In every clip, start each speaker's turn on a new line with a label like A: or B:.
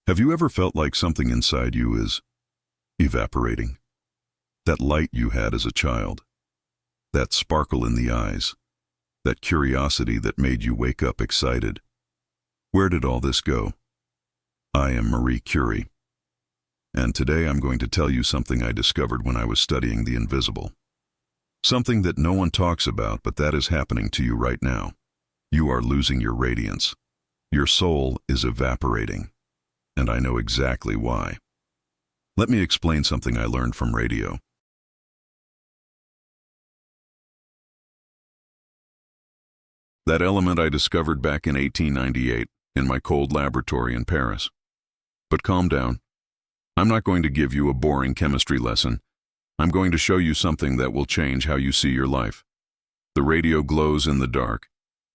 A: Have you ever felt like something inside you is evaporating? That light you had as a child, that sparkle in the eyes, that curiosity that made you wake up excited. Where did all this go? I am Marie Curie, and today I'm going to tell you something I discovered when I was studying the invisible. Something that no one talks about, but that is happening to you right now. You are losing your radiance. Your soul is evaporating, and I know exactly why. Let me explain something I learned from radio. That element I discovered back in 1898 in my cold laboratory in Paris. But calm down. I'm not going to give you a boring chemistry lesson. I'm going to show you something that will change how you see your life. The radio glows in the dark.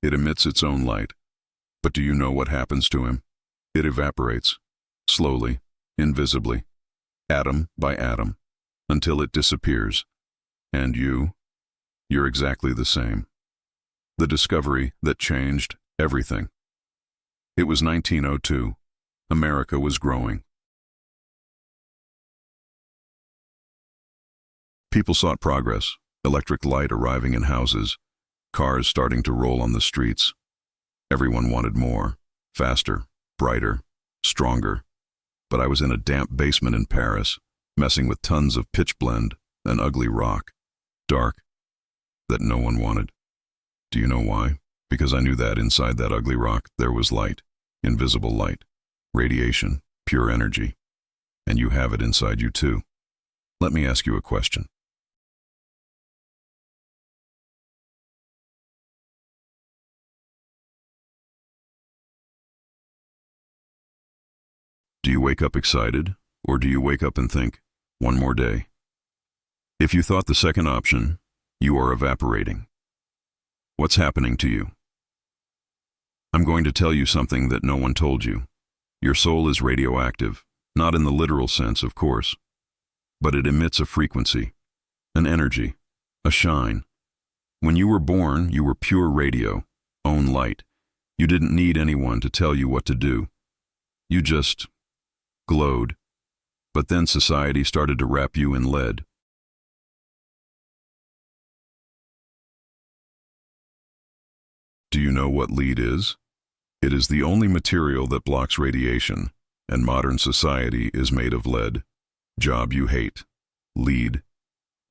A: It emits its own light. But do you know what happens to him? It evaporates, slowly, invisibly, atom by atom, until it disappears. And you're exactly the same. The discovery that changed everything. It was 1902. America was growing. People sought progress, electric light arriving in houses, cars starting to roll on the streets. Everyone wanted more, faster, brighter, stronger. But I was in a damp basement in Paris, messing with tons of pitchblende, an ugly rock, dark, that no one wanted. Do you know why? Because I knew that inside that ugly rock there was light, invisible light, radiation, pure energy. And you have it inside you too. Let me ask you a question. Do you wake up excited, or do you wake up and think, one more day? If you thought the second option, you are evaporating. What's happening to you? I'm going to tell you something that no one told you. Your soul is radioactive, not in the literal sense, of course, but it emits a frequency, an energy, a shine. When you were born, you were pure radio, own light. You didn't need anyone to tell you what to do. You just glowed. But then society started to wrap you in lead. Do you know what lead is? It is the only material that blocks radiation, and modern society is made of lead. Job you hate. Lead.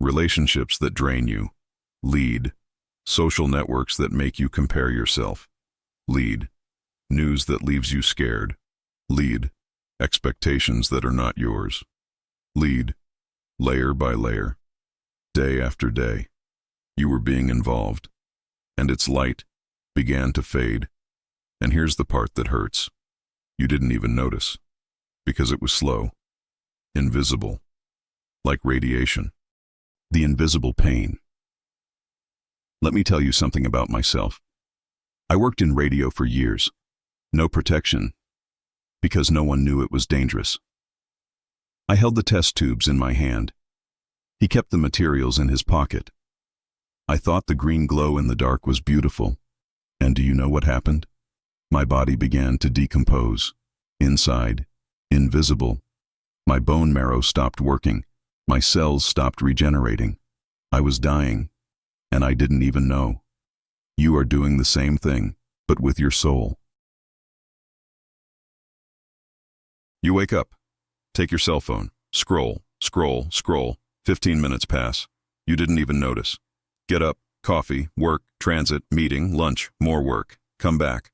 A: Relationships that drain you. Lead. Social networks that make you compare yourself. Lead. News that leaves you scared. Lead. Expectations that are not yours. Lead. Layer by layer. Day after day. You were being involved. And its light began to fade. And here's the part that hurts. You didn't even notice. Because it was slow. Invisible. Like radiation. The invisible pain. Let me tell you something about myself. I worked in radio for years. No protection. Because no one knew it was dangerous. I held the test tubes in my hand. He kept the materials in his pocket. I thought the green glow in the dark was beautiful. And do you know what happened? My body began to decompose. Inside, invisible. My bone marrow stopped working. My cells stopped regenerating. I was dying, and I didn't even know. You are doing the same thing, but with your soul. You wake up, take your cell phone, scroll, scroll, scroll, 15 minutes pass. You didn't even notice. Get up, coffee, work, transit, meeting, lunch, more work, come back.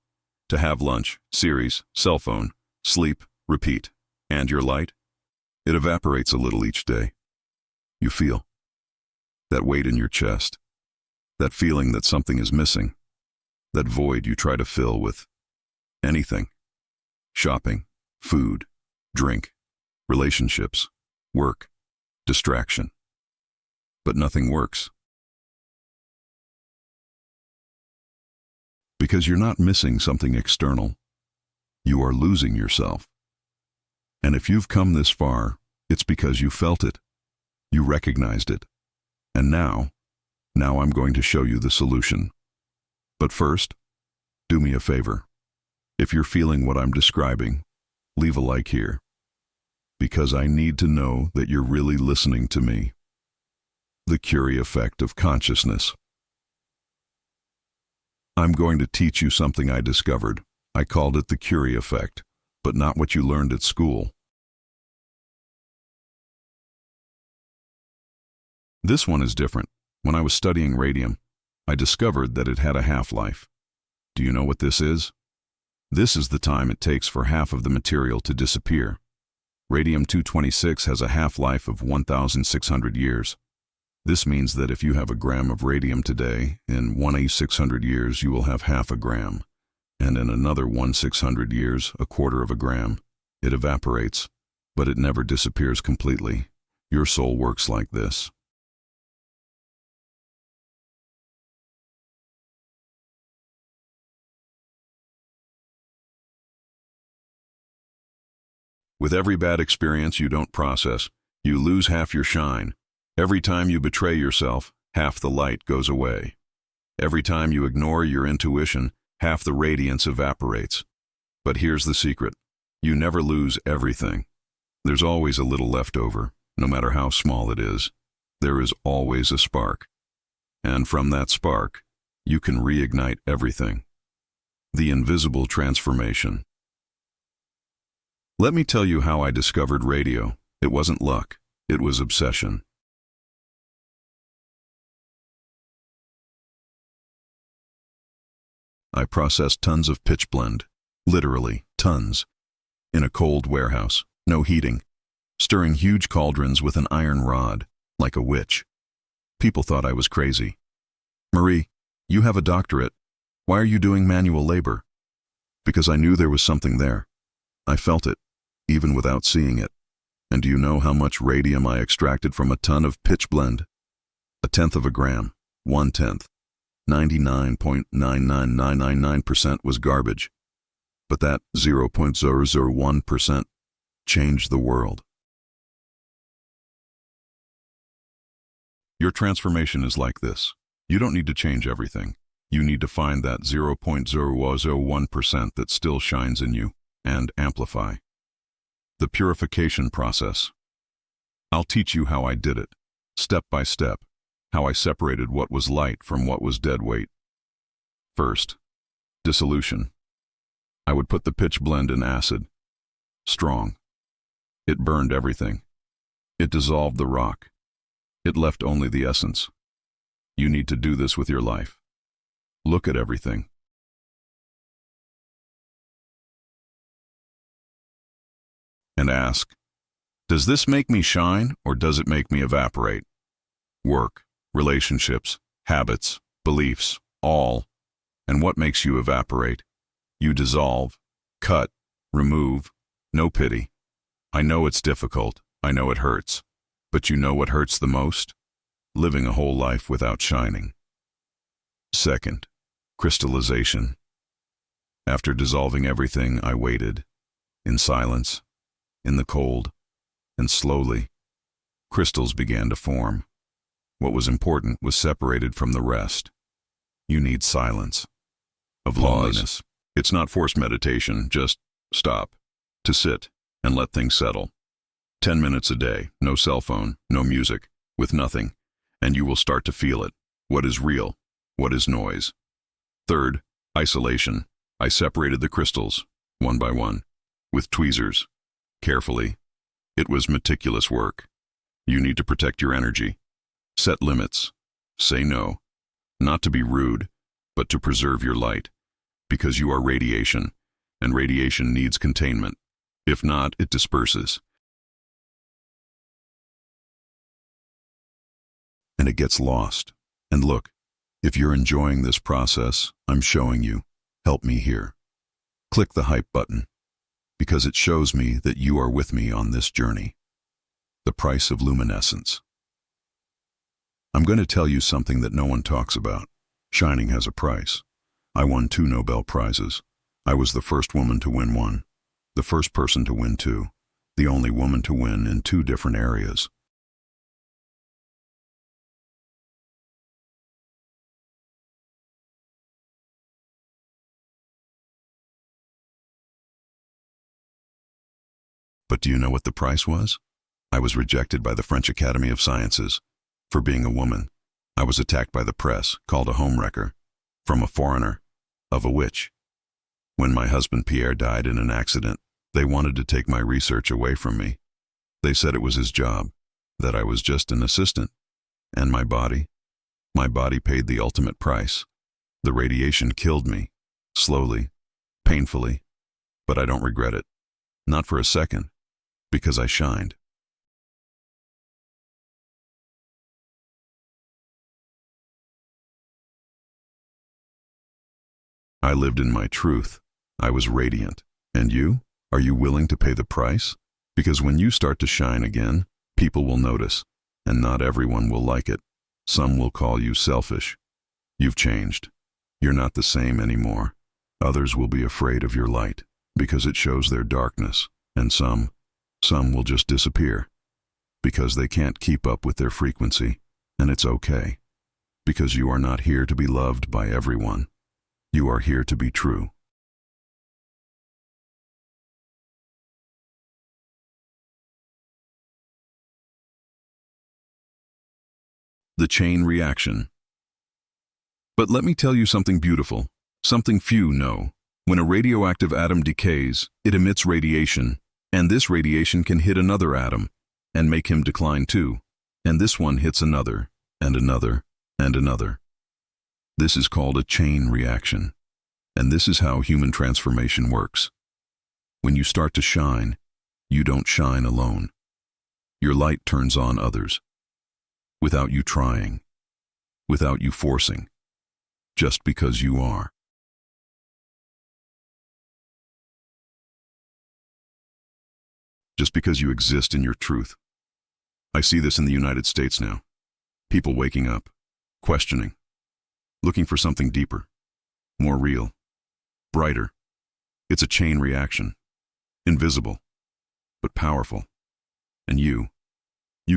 A: To have lunch, series, cell phone, sleep, repeat. And your light? It evaporates a little each day. You feel that weight in your chest, that feeling that something is missing, that void you try to fill with anything. Shopping, food, drink, relationships, work, distraction. But nothing works. Because you're not missing something external. You are losing yourself. And if you've come this far, it's because you felt it. You recognized it. And now I'm going to show you the solution. But first, do me a favor. If you're feeling what I'm describing, leave a like here, because I need to know that you're really listening to me. The Curie effect of consciousness. I'm going to teach you something I discovered. I called it the Curie effect, but not what you learned at school. This one is different. When I was studying radium, I discovered that it had a half-life. Do you know what this is? This is the time it takes for half of the material to disappear. Radium-226 has a half-life of 1,600 years. This means that if you have a gram of radium today, in 1,600 years you will have half a gram, and in another 1,600 years, a quarter of a gram. It evaporates, but it never disappears completely. Your soul works like this. With every bad experience you don't process, you lose half your shine. Every time you betray yourself, half the light goes away. Every time you ignore your intuition, half the radiance evaporates. But here's the secret. You never lose everything. There's always a little left over, no matter how small it is. There is always a spark. And from that spark, you can reignite everything. The invisible transformation. Let me tell you how I discovered radio. It wasn't luck. It was obsession. I processed tons of pitchblende, literally tons, in a cold warehouse, no heating, stirring huge cauldrons with an iron rod, like a witch. People thought I was crazy. Marie, you have a doctorate. Why are you doing manual labor? Because I knew there was something there. I felt it, even without seeing it. And do you know how much radium I extracted from a ton of pitchblende? 1/10 of a gram, 1/10. 99.99999% was garbage. But that 0.001% changed the world. Your transformation is like this. You don't need to change everything. You need to find that 0.001% that still shines in you and amplify. The purification process. I'll teach you how I did it, step by step. How I separated what was light from what was dead weight. First, dissolution. I would put the pitchblende in acid. Strong. It burned everything. It dissolved the rock. It left only the essence. You need to do this with your life. Look at everything. And ask, does this make me shine or does it make me evaporate? Work. Relationships, habits, beliefs, all. And what makes you evaporate? You dissolve, cut, remove, no pity. I know it's difficult, I know it hurts. But you know what hurts the most? Living a whole life without shining. Second, crystallization. After dissolving everything, I waited, in silence, in the cold, and slowly, crystals began to form. What was important was separated from the rest. You need silence, of loneliness. It's not forced meditation, just stop, to sit and let things settle. 10 minutes a day, no cell phone, no music, with nothing, and you will start to feel it. What is real? What is noise? Third, isolation. I separated the crystals, one by one, with tweezers, carefully. It was meticulous work. You need to protect your energy. Set limits. Say no. Not to be rude, but to preserve your light. Because you are radiation, and radiation needs containment. If not, it disperses. And it gets lost. And look, if you're enjoying this process, I'm showing you. Help me here. Click the hype button, because it shows me that you are with me on this journey. The price of luminescence. I'm going to tell you something that no one talks about. Shining has a price. I won 2 Nobel Prizes. I was the first woman to win one, the first person to win 2, the only woman to win in 2 different areas. But do you know what the price was? I was rejected by the French Academy of Sciences for being a woman. I was attacked by the press, called a homewrecker, from a foreigner, of a witch. When my husband Pierre died in an accident, they wanted to take my research away from me. They said it was his job, that I was just an assistant. And my body paid the ultimate price. The radiation killed me, slowly, painfully, but I don't regret it. Not for a second, because I shined. I lived in my truth. I was radiant. And you? Are you willing to pay the price? Because when you start to shine again, people will notice, and not everyone will like it. Some will call you selfish. You've changed. You're not the same anymore. Others will be afraid of your light, because it shows their darkness, and some will just disappear, because they can't keep up with their frequency, and it's okay, because you are not here to be loved by everyone. You are here to be true. The chain reaction. But let me tell you something beautiful, something few know. When a radioactive atom decays, it emits radiation, and this radiation can hit another atom and make him decline too. And this one hits another, and another, and another. This is called a chain reaction. And this is how human transformation works. When you start to shine, you don't shine alone. Your light turns on others. Without you trying. Without you forcing. Just because you are. Just because you exist in your truth. I see this in the United States now. People waking up, questioning, looking for something deeper, more real, brighter. It's a chain reaction, invisible, but powerful. And you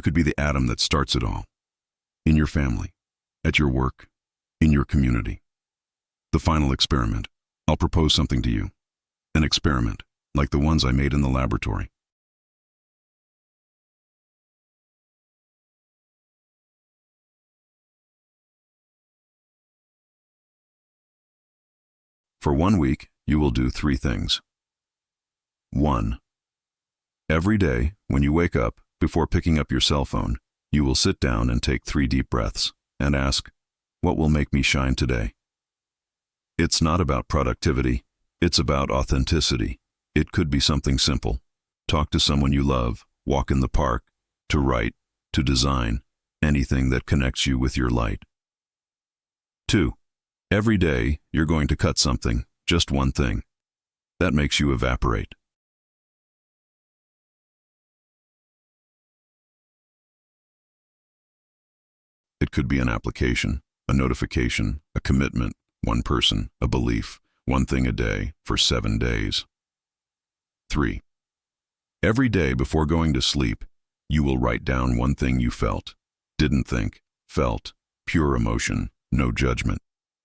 A: could be the atom that starts it all. In your family, at your work, in your community. The final experiment. I'll propose something to you. An experiment, like the ones I made in the laboratory. For 1 week, you will do 3 things. 1. Every day, when you wake up, before picking up your cell phone, you will sit down and take 3 deep breaths and ask, what will make me shine today? It's not about productivity, it's about authenticity. It could be something simple. Talk to someone you love, walk in the park, to write, to design, anything that connects you with your light. 2. Every day, you're going to cut something, just one thing. That makes you evaporate. It could be an application, a notification, a commitment, one person, a belief, one thing a day for 7 days. 3. Every day before going to sleep, you will write down one thing you felt, didn't think, felt, pure emotion, no judgment.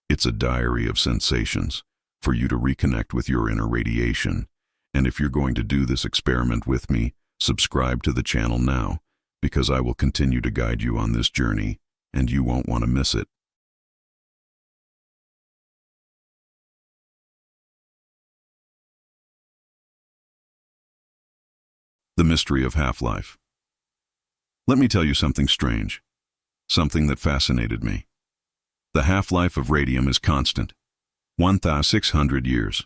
A: It's a diary of sensations for you to reconnect with your inner radiation. And if you're going to do this experiment with me, subscribe to the channel now, because I will continue to guide you on this journey, and you won't want to miss it. The mystery of half-life. Let me tell you something strange, something that fascinated me. The half-life of radium is constant, 1,600 years.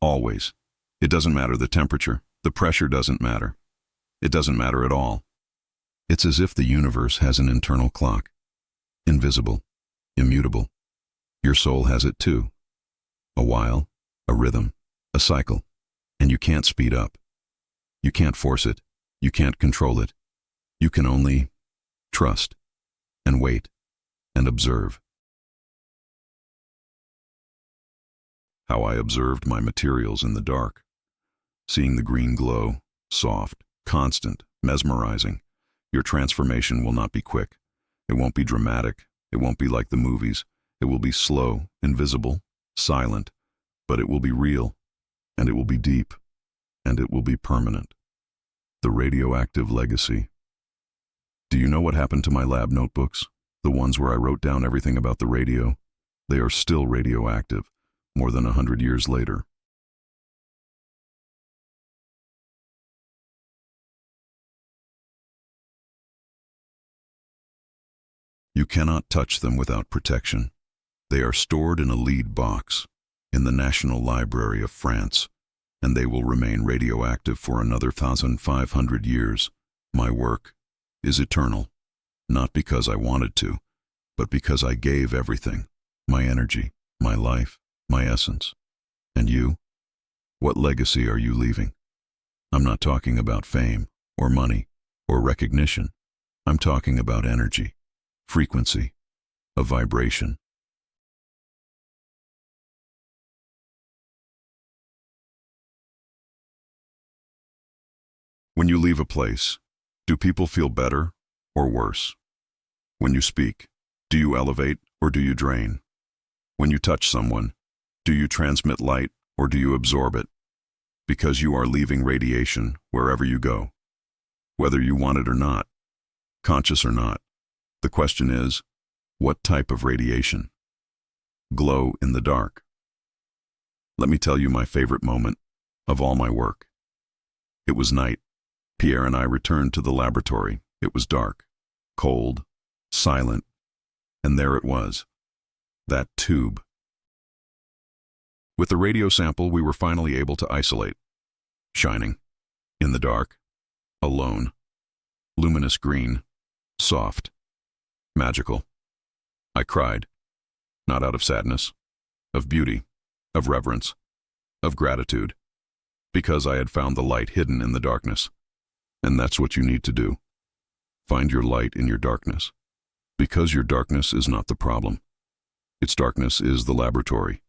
A: Always. It doesn't matter the temperature, the pressure doesn't matter. It doesn't matter at all. It's as if the universe has an internal clock. Invisible, immutable. Your soul has it too. A while, a rhythm, a cycle. And you can't speed up. You can't force it. You can't control it. You can only trust and wait and observe. How I observed my materials in the dark, seeing the green glow, soft, constant, mesmerizing. Your transformation will not be quick. It won't be dramatic. It won't be like the movies. It will be slow, invisible, silent, but it will be real, and it will be deep, and it will be permanent. The radioactive legacy. Do you know what happened to my lab notebooks? The ones where I wrote down everything about the radio? They are still radioactive, more than 100 years later. You cannot touch them without protection. They are stored in a lead box in the National Library of France, and they will remain radioactive for another 1,500 years. My work is eternal, not because I wanted to, but because I gave everything, my energy, my life, my essence. And you? What legacy are you leaving? I'm not talking about fame or money or recognition. I'm talking about energy, frequency, a vibration. When you leave a place, do people feel better or worse? When you speak, do you elevate or do you drain? When you touch someone, do you transmit light or do you absorb it? Because you are leaving radiation wherever you go, whether you want it or not, conscious or not. The question is, what type of radiation? Glow in the dark. Let me tell you my favorite moment of all my work. It was night. Pierre and I returned to the laboratory. It was dark, cold, silent, and there it was, that tube. With the radio sample, we were finally able to isolate. Shining, in the dark, alone, luminous green, soft, magical. I cried, not out of sadness, of beauty, of reverence, of gratitude, because I had found the light hidden in the darkness. And that's what you need to do. Find your light in your darkness. Because your darkness is not the problem. Its darkness is the laboratory.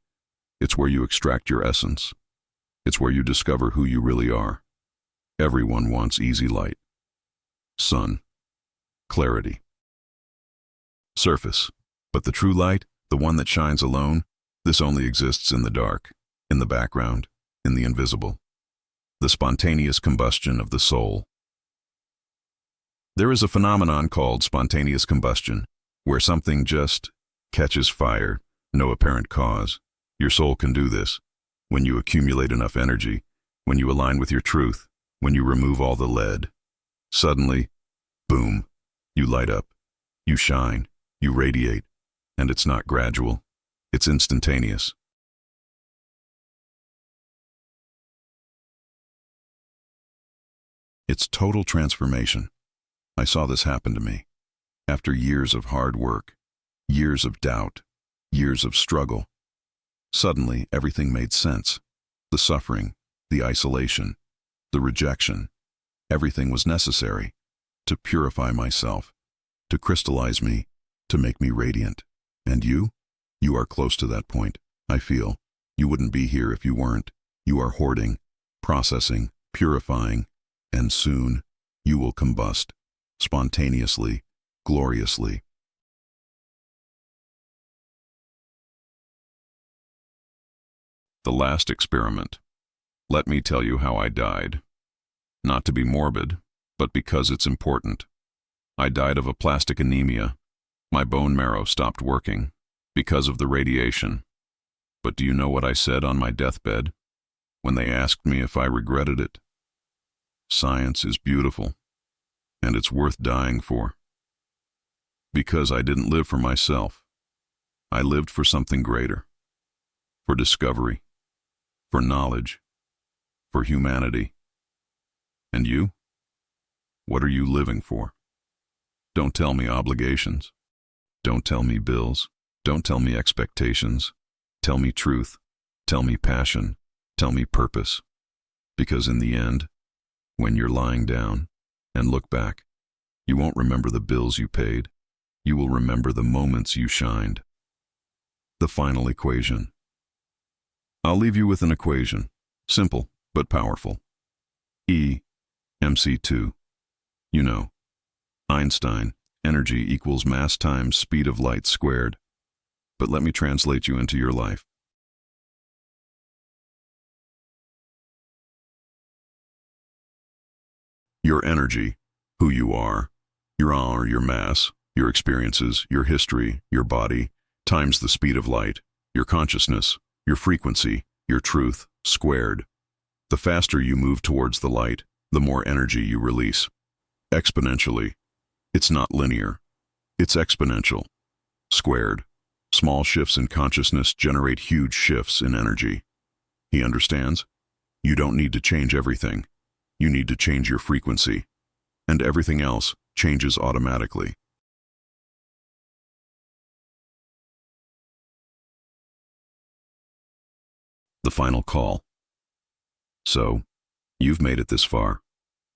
A: It's where you extract your essence. It's where you discover who you really are. Everyone wants easy light. Sun. Clarity. Surface. But the true light, the one that shines alone, this only exists in the dark, in the background, in the invisible. The spontaneous combustion of the soul. There is a phenomenon called spontaneous combustion, where something just catches fire, no apparent cause. Your soul can do this. When you accumulate enough energy, when you align with your truth, when you remove all the lead, suddenly, boom, you light up, you shine, you radiate, and it's not gradual, it's instantaneous. It's total transformation. I saw this happen to me. After years of hard work, years of doubt, years of struggle, suddenly everything made sense. The suffering, the isolation, the rejection, everything was necessary to purify myself, to crystallize me, to make me radiant. And you? You are close to that point, I feel. You wouldn't be here if you weren't. You are hoarding, processing, purifying, and soon you will combust. Spontaneously, gloriously. The last experiment. Let me tell you how I died. Not to be morbid, but because it's important. I died of aplastic anemia. My bone marrow stopped working because of the radiation. But do you know what I said on my deathbed when they asked me if I regretted it? Science is beautiful. And it's worth dying for. Because I didn't live for myself. I lived for something greater. For discovery. For knowledge. For humanity. And you? What are you living for? Don't tell me obligations. Don't tell me bills. Don't tell me expectations. Tell me truth. Tell me passion. Tell me purpose. Because in the end, when you're lying down, and look back, you won't remember the bills you paid. You will remember the moments you shined. The final equation. I'll leave you with an equation, simple but powerful. E, mc2. You know, Einstein, energy equals mass times speed of light squared. But let me translate you into your life. Your energy, who you are, your mass, your experiences, your history, your body, times the speed of light, your consciousness, your frequency, your truth, squared. The faster you move towards the light, the more energy you release. Exponentially. It's not linear. It's exponential. Squared. Small shifts in consciousness generate huge shifts in energy. He understands? You don't need to change everything. You need to change your frequency. And everything else changes automatically. The final call. So, you've made it this far,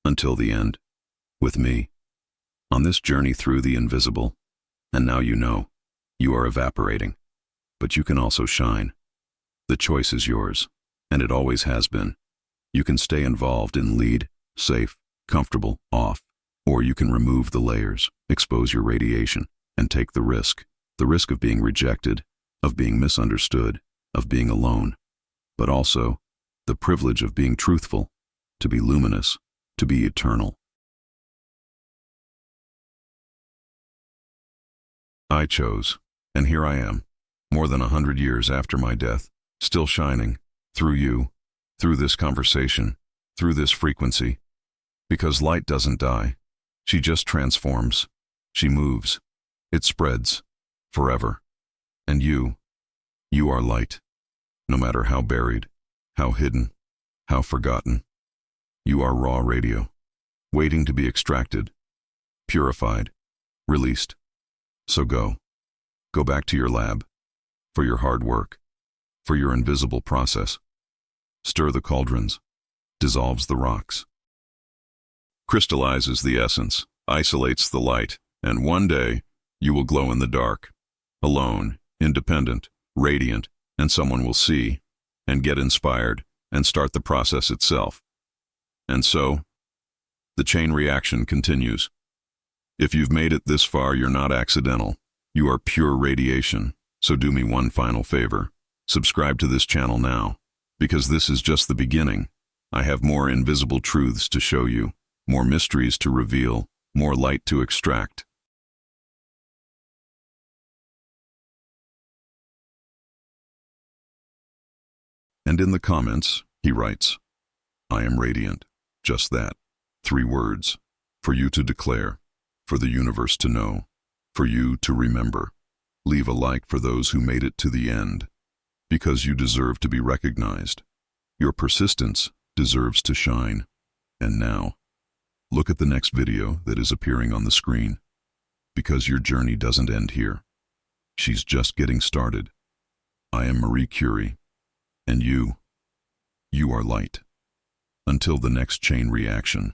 A: until the end, with me, on this journey through the invisible, and now you know, you are evaporating, but you can also shine. The choice is yours, and it always has been. You can stay involved in lead, safe, comfortable, off, or you can remove the layers, expose your radiation, and take the risk of being rejected, of being misunderstood, of being alone, but also the privilege of being truthful, to be luminous, to be eternal. I chose, and here I am, more than 100 years after my death, still shining, through you, through this conversation, through this frequency. Because light doesn't die. She just transforms. She moves. It spreads. Forever. And you are light. No matter how buried, how hidden, how forgotten. You are raw radio, waiting to be extracted, purified, released. So go. Go back to your lab, for your hard work, for your invisible process. Stir the cauldrons, dissolves the rocks, crystallizes the essence, isolates the light, and one day you will glow in the dark, alone, independent, radiant, and someone will see and get inspired and start the process itself. And so, the chain reaction continues. If you've made it this far, you're not accidental. You are pure radiation. So do me one final favor. Subscribe to this channel now, because this is just the beginning. I have more invisible truths to show you, more mysteries to reveal, more light to extract. And in the comments, he writes, I am radiant. Just that. 3 words. For you to declare. For the universe to know. For you to remember. Leave a like for those who made it to the end. Because you deserve to be recognized. Your persistence deserves to shine. And now, look at the next video that is appearing on the screen. Because your journey doesn't end here. She's just getting started. I am Marie Curie. And you are light. Until the next chain reaction.